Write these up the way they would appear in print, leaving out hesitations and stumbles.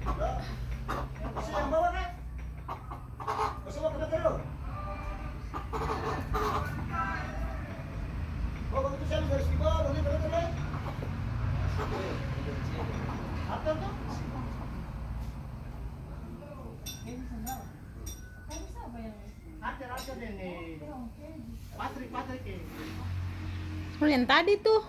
Kasi yang bawa kan? Kasi wag na kayo. Oh, begitu saya dari sini, boleh boleh. Apa tuh? Ada deh nih. Patrick eh. Oh, yang tadi tuh.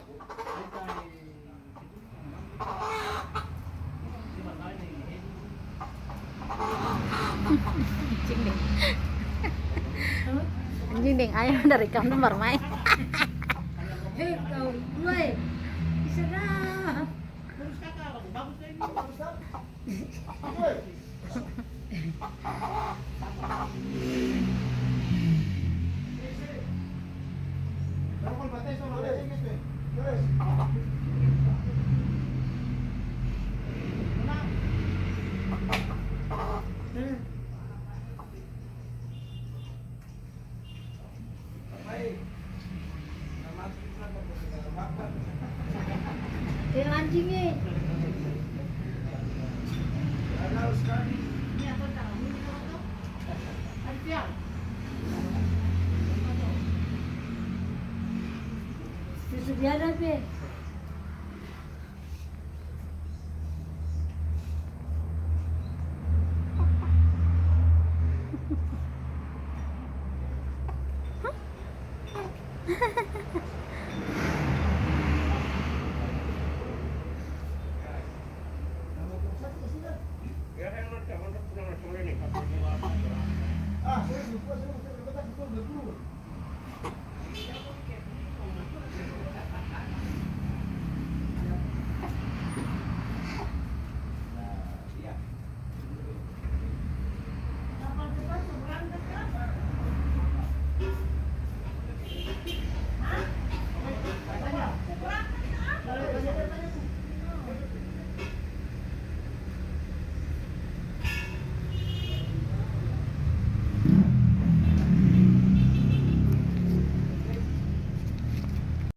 Anjing deh. Anjing deh, ayo dari kamu bermain. Hei kau, gue bisa dah. Bagus kakak, bagus ini, bagus kan? Woi. Kamu kan batas sama ada sih gitu. Guys. Eh anjingnya. Ini apa tahu? Ada Susu biara be.